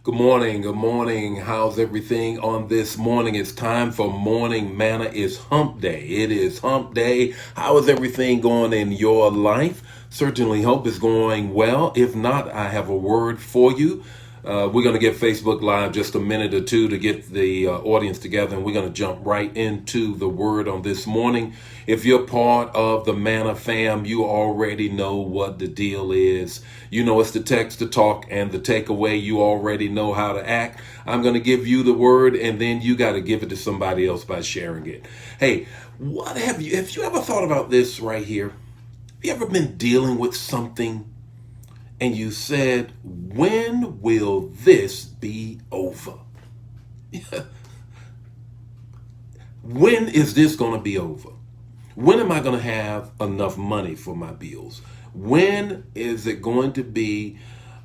Good morning. Good morning. How's everything on this morning? It's time for morning manna. It's hump day. It is hump day. How is everything going in your life? Certainly hope it's going well. If not, I have a word for you. We're going to get Facebook Live just a minute or two to get the audience together, and we're going to jump right into the word on this morning. If you're part of the Manna fam, you already know what the deal is. You know it's the text, the talk, and the takeaway. You already know how to act. I'm going to give you the word, and then you got to give it to somebody else by sharing it. Hey, have you ever thought about this right here? Have you ever been dealing with something and you said, when will this be over? When is this going to be over? When am I going to have enough money for my bills? When is it going to be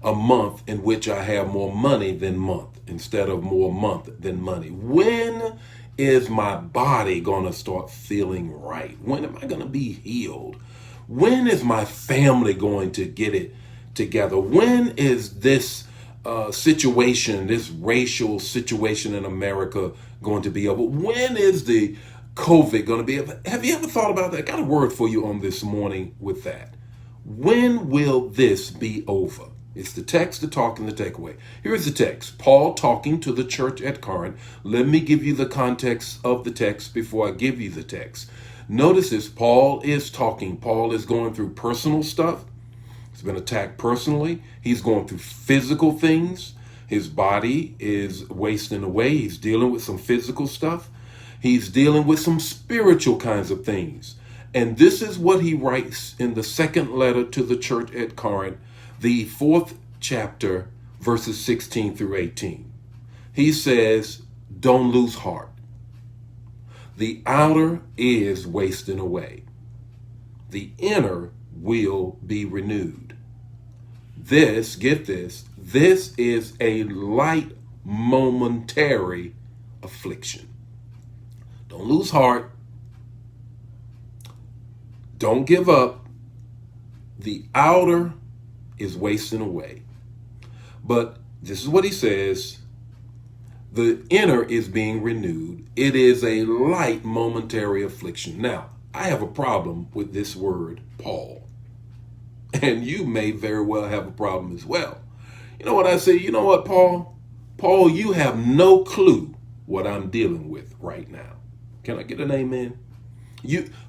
a month in which I have more money than month instead of more month than money? When is my body going to start feeling right? When am I going to be healed? When is my family going to get it together? When is this situation, this racial situation in America going to be over? When is the COVID going to be over? Have you ever thought about that? I got a word for you on this morning with that. When will this be over? It's the text, the talk, and the takeaway. Here's the text. Paul talking to the church at Corinth. Let me give you the context of the text before I give you the text. Notice this. Paul is talking. Paul is going through personal stuff. He's been attacked personally. He's going through physical things. His body is wasting away. He's dealing with some physical stuff. He's dealing with some spiritual kinds of things. And this is what he writes in the second letter to the church at Corinth, the 4th chapter, verses 16 through 18. He says, don't lose heart. The outer is wasting away. The inner will be renewed. This, get this is a light momentary affliction. Don't lose heart. Don't give up. The outer is wasting away. But this is what he says. The inner is being renewed. It is a light momentary affliction. Now, I have a problem with this word, Paul. And you may very well have a problem as well. You know what I say? You know what, Paul? Paul, you have no clue what I'm dealing with right now. Can I get an amen?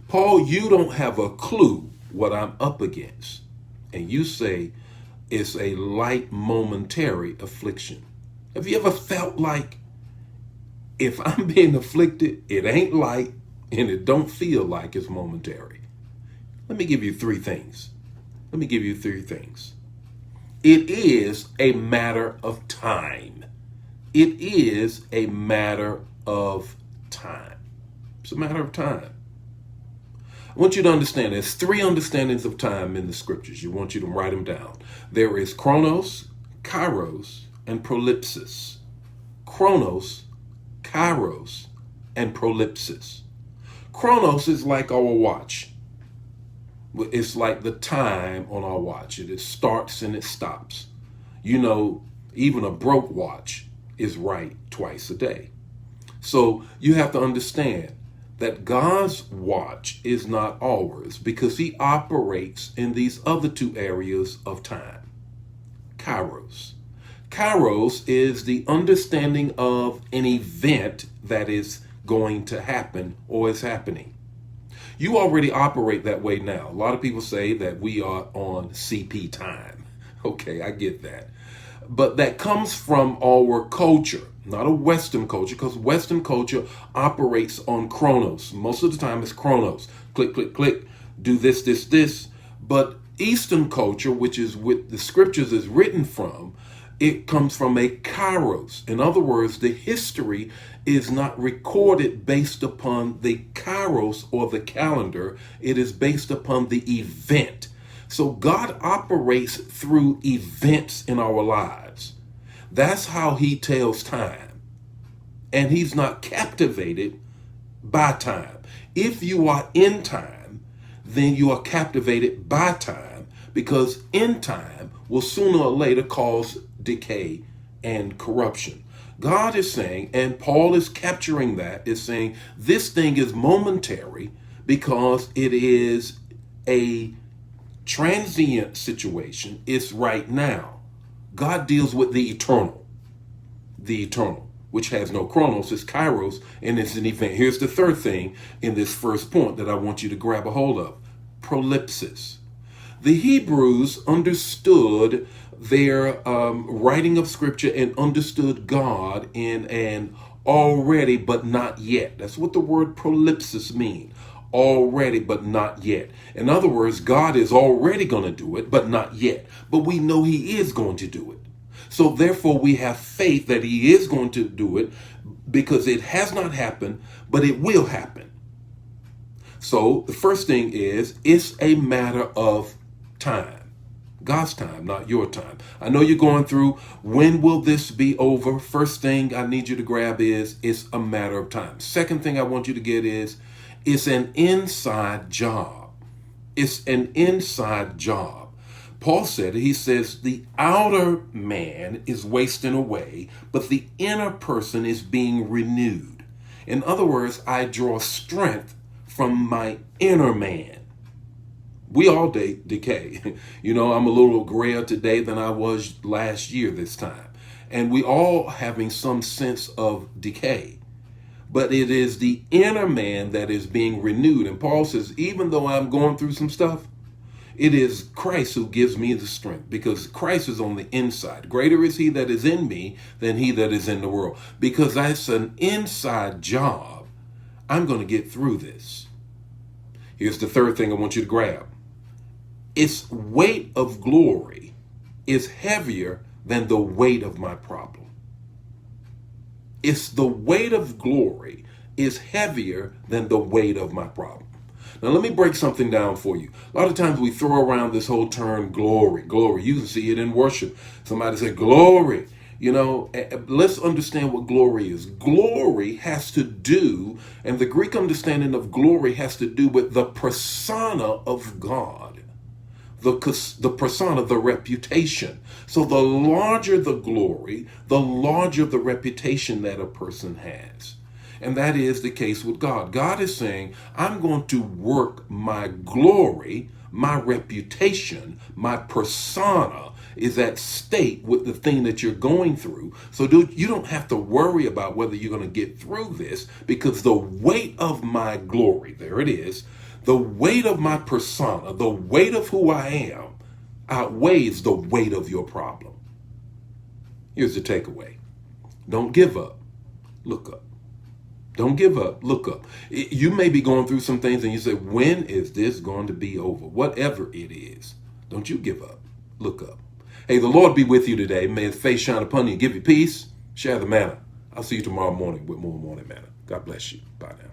Paul, you don't have a clue what I'm up against. And you say it's a light momentary affliction. Have you ever felt like if I'm being afflicted, it ain't light and it don't feel like it's momentary? Let me give you three things. It is a matter of time. It is a matter of time. It's a matter of time. I want you to understand there's three understandings of time in the scriptures. You want you to write them down. There is chronos, kairos, and prolepsis. Chronos, kairos, and prolepsis. Chronos is like our watch. It's like the time on our watch. It starts and it stops. You know, even a broke watch is right twice a day. So you have to understand that God's watch is not ours because he operates in these other two areas of time. Kairos. Kairos is the understanding of an event that is going to happen or is happening. You already operate that way now. A lot of people say that we are on CP time. Okay, I get that. But that comes from our culture, not a Western culture, because Western culture operates on chronos. Most of the time it's chronos. Click, click, click, do this, this, this. But Eastern culture, which is what the scriptures is written from, it comes from a kairos. In other words, the history is not recorded based upon the kairos or the calendar. It is based upon the event. So God operates through events in our lives. That's how he tells time. And he's not captivated by time. If you are in time, then you are captivated by time, because in time will sooner or later cause decay and corruption. God is saying, and Paul is capturing that, is saying this thing is momentary because it is a transient situation. It's right now. God deals with the eternal, which has no chronos, it's kairos, and it's an event. Here's the third thing in this first point that I want you to grab a hold of: prolipsis. The Hebrews understood their writing of scripture and understood God in an already but not yet. That's what the word prolipsis means. Already but not yet. In other words, God is already going to do it, but not yet. But we know he is going to do it. So therefore we have faith that he is going to do it because it has not happened, but it will happen. So the first thing is, it's a matter of time. God's time, not your time. I know you're going through, when will this be over? First thing I need you to grab is, it's a matter of time. Second thing I want you to get is, it's an inside job. It's an inside job. Paul said it. He says the outer man is wasting away, but the inner person is being renewed. In other words, I draw strength from my inner man. We all decay. You know, I'm a little grayer today than I was last year this time. And we all having some sense of decay. But it is the inner man that is being renewed. And Paul says, even though I'm going through some stuff, it is Christ who gives me the strength, because Christ is on the inside. Greater is he that is in me than he that is in the world. Because that's an inside job. I'm going to get through this. Here's the third thing I want you to grab. Its weight of glory is heavier than the weight of my problem. It's the weight of glory is heavier than the weight of my problem. Now, let me break something down for you. A lot of times we throw around this whole term glory. Glory. You can see it in worship. Somebody said glory. You know, let's understand what glory is. Glory has to do, and the Greek understanding of glory has to do with the persona of God. The persona, the reputation. So the larger the glory, the larger the reputation that a person has. And that is the case with God. God is saying, I'm going to work my glory, my reputation, my persona is at stake with the thing that you're going through. So you don't have to worry about whether you're going to get through this, because the weight of my glory, there it is, the weight of my persona, the weight of who I am, outweighs the weight of your problem. Here's the takeaway. Don't give up. Look up. Don't give up. Look up. You may be going through some things and you say, when is this going to be over? Whatever it is, don't you give up. Look up. Hey, the Lord be with you today. May his face shine upon you and give you peace. Share the manna. I'll see you tomorrow morning with more Morning Manna. God bless you. Bye now.